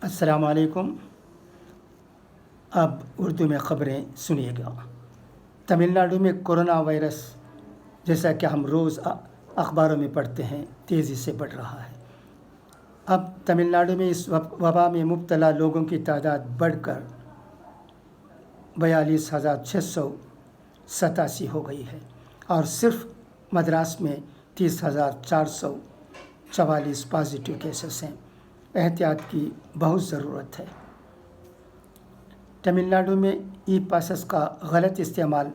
अस्सलाम वालेकुम। अब उर्दू में ख़बरें सुनिएगा। तमिलनाडु में कोरोना वायरस, जैसा कि हम रोज़ अखबारों में पढ़ते हैं, तेज़ी से बढ़ रहा है। अब तमिलनाडु में इस वबा में मुब्तला लोगों की तादाद बढ़कर 42,687 हो गई है और सिर्फ मद्रास में 30,444 पॉजिटिव केसेस हैं। एहतियात की बहुत ज़रूरत है। तमिलनाडु में ई पासेस का गलत इस्तेमाल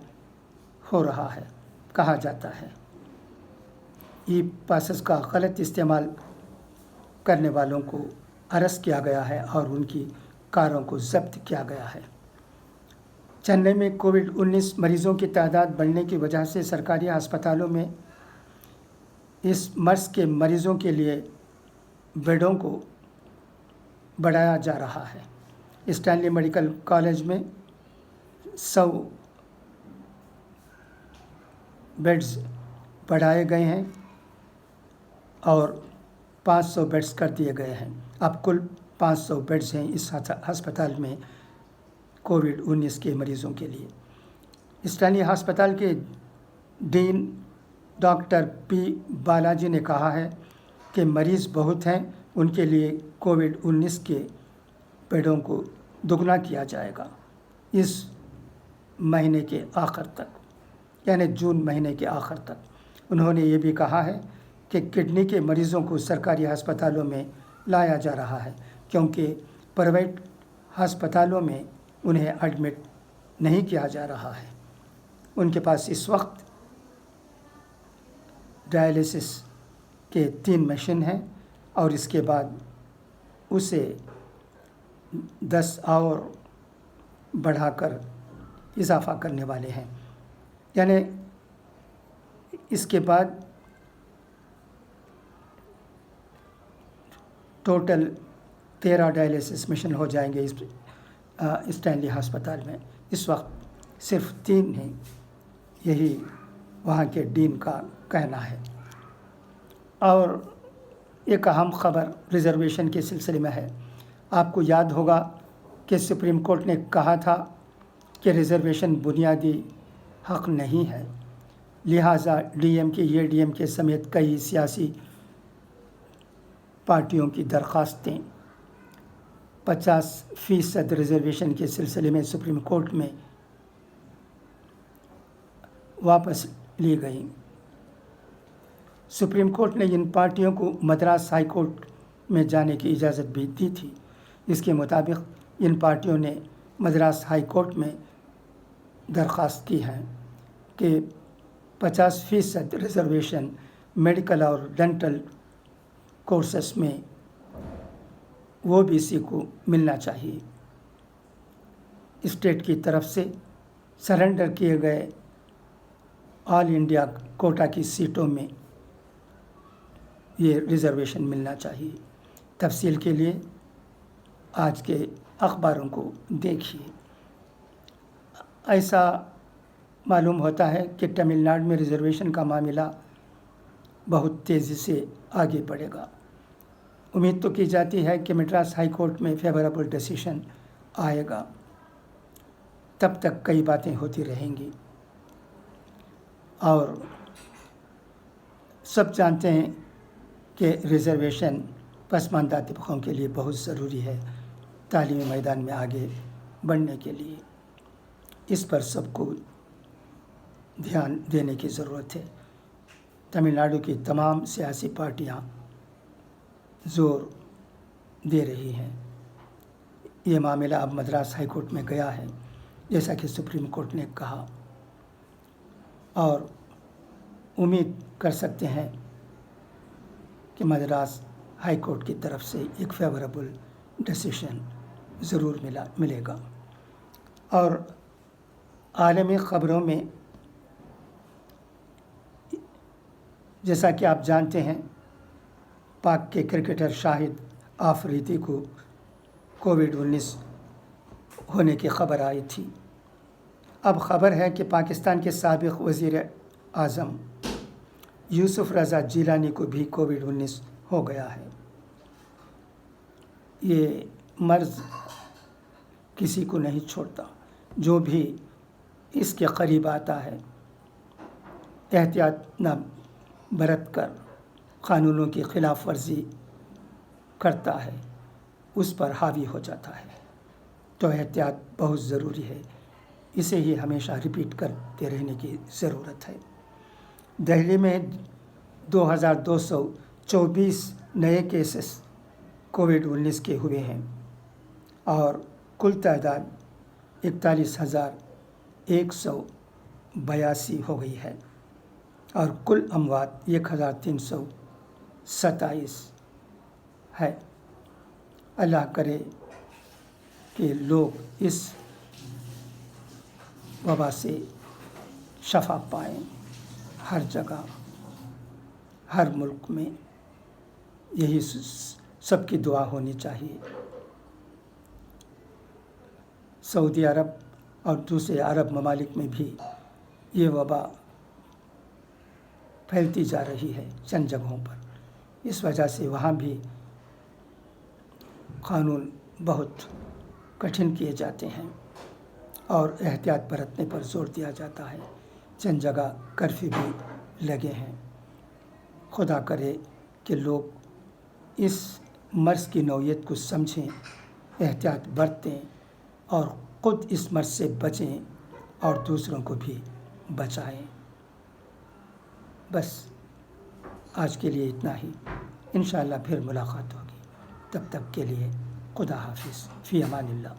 हो रहा है। कहा जाता है ई पासेस का गलत इस्तेमाल करने वालों को अरेस्ट किया गया है और उनकी कारों को जब्त किया गया है। चेन्नई में कोविड-19 मरीज़ों की तादाद बढ़ने की वजह से सरकारी अस्पतालों में इस मर्ज़ के मरीज़ों के लिए बेडों को बढ़ाया जा रहा है। स्टैनली मेडिकल कॉलेज में 100 बेड्स बढ़ाए गए हैं और 500 बेड्स कर दिए गए हैं। अब कुल 500 बेड्स हैं इस अस्पताल में कोविड-19 के मरीज़ों के लिए। स्टैनली अस्पताल के डीन डॉक्टर पी बालाजी ने कहा है कि मरीज़ बहुत हैं, उनके लिए कोविड-19 के बेडों को दुगना किया जाएगा इस महीने के आखिर तक, यानी जून महीने के आखिर तक। उन्होंने ये भी कहा है कि किडनी के मरीज़ों को सरकारी अस्पतालों में लाया जा रहा है क्योंकि प्राइवेट अस्पतालों में उन्हें एडमिट नहीं किया जा रहा है। उनके पास इस वक्त डायलिसिस के 3 मशीन हैं और इसके बाद उसे 10 और बढ़ाकर इजाफ़ा करने वाले हैं, यानी इसके बाद टोटल 13 डायलिसिस मशीन हो जाएंगे इस स्टैनली अस्पताल में। इस वक्त सिर्फ 3 हैं, यही वहाँ के डीन का कहना है। और एक अहम खबर रिज़र्वेशन के सिलसिले में है। आपको याद होगा कि सुप्रीम कोर्ट ने कहा था कि रिज़र्वेशन बुनियादी हक़ नहीं है, लिहाजा डीएमके, एडीएमके समेत कई सियासी पार्टियों की दरख्वास्तें 50% रिज़र्वेशन के सिलसिले में सुप्रीम कोर्ट में वापस ली गई। सुप्रीम कोर्ट ने इन पार्टियों को मद्रास हाई कोर्ट में जाने की इजाज़त भी दी थी। इसके मुताबिक इन पार्टियों ने मद्रास हाई कोर्ट में दरख्वास्त की है कि 50% रिज़र्वेशन मेडिकल और डेंटल कोर्सेस में ओबीसी को मिलना चाहिए। स्टेट की तरफ से सरेंडर किए गए ऑल इंडिया कोटा की सीटों में ये रिज़र्वेशन मिलना चाहिए। तफसील के लिए आज के अखबारों को देखिए। ऐसा मालूम होता है कि तमिलनाडु में रिज़र्वेशन का मामला बहुत तेज़ी से आगे बढ़ेगा। उम्मीद तो की जाती है कि मद्रास हाई कोर्ट में फेवरेबल डिसीजन आएगा। तब तक कई बातें होती रहेंगी और सब जानते हैं कि रिज़र्वेशन पसमानदा तबकों के लिए बहुत ज़रूरी है तालीमी मैदान में आगे बढ़ने के लिए। इस पर सबको ध्यान देने की ज़रूरत है। तमिलनाडु की तमाम सियासी पार्टियां ज़ोर दे रही हैं। ये मामला अब मद्रास हाई कोर्ट में गया है, जैसा कि सुप्रीम कोर्ट ने कहा, और उम्मीद कर सकते हैं कि मद्रास हाई कोर्ट की तरफ से एक फेवरेबल डिसीजन ज़रूर मिलेगा। और आलमी ख़बरों में जैसा कि आप जानते हैं, पाक के क्रिकेटर शाहिद आफरीदी को कोविड-19 होने की खबर आई थी। अब खबर है कि पाकिस्तान के साबिक़ वज़ीर आज़म यूसुफ रज़ा जिलानी को भी कोविड-19 हो गया है। ये مرض کسی کو نہیں چھوڑتا. جو بھی اس کے قریب آتا ہے احتیاط نہ برت کر قانونوں کی خلاف ورزی کرتا ہے اس پر حاوی ہو جاتا ہے. تو احتیاط بہت ضروری ہے. اسے ہی ہمیشہ ریپیٹ کرتے رہنے کی ضرورت ہے. دہلی میں 2224 نئے کیسز کووڈ-19 کے ہوئے ہیں اور کل تعداد 41,182 ہو گئی ہے اور کل اموات 1,327 ہے. اللہ کرے کہ لوگ اس وبا سے شفا پائیں. ہر جگہ ہر ملک میں یہی سب کی دعا ہونی چاہیے. سعودی عرب اور دوسرے عرب ممالک میں بھی یہ وبا پھیلتی جا رہی ہے چند جگہوں پر. اس وجہ سے وہاں بھی قانون بہت کٹھن کیے جاتے ہیں اور احتیاط برتنے پر زور دیا جاتا ہے. چند جگہ کرفیو بھی لگے ہیں. خدا کرے کہ لوگ اس مرض کی نوعیت کو سمجھیں، احتیاط برتیں اور خود اس مرض سے بچیں اور دوسروں کو بھی بچائیں. بس آج کے لیے اتنا ہی. انشاءاللہ پھر ملاقات ہوگی. تب تک کے لیے خدا حافظ. فی امان اللہ.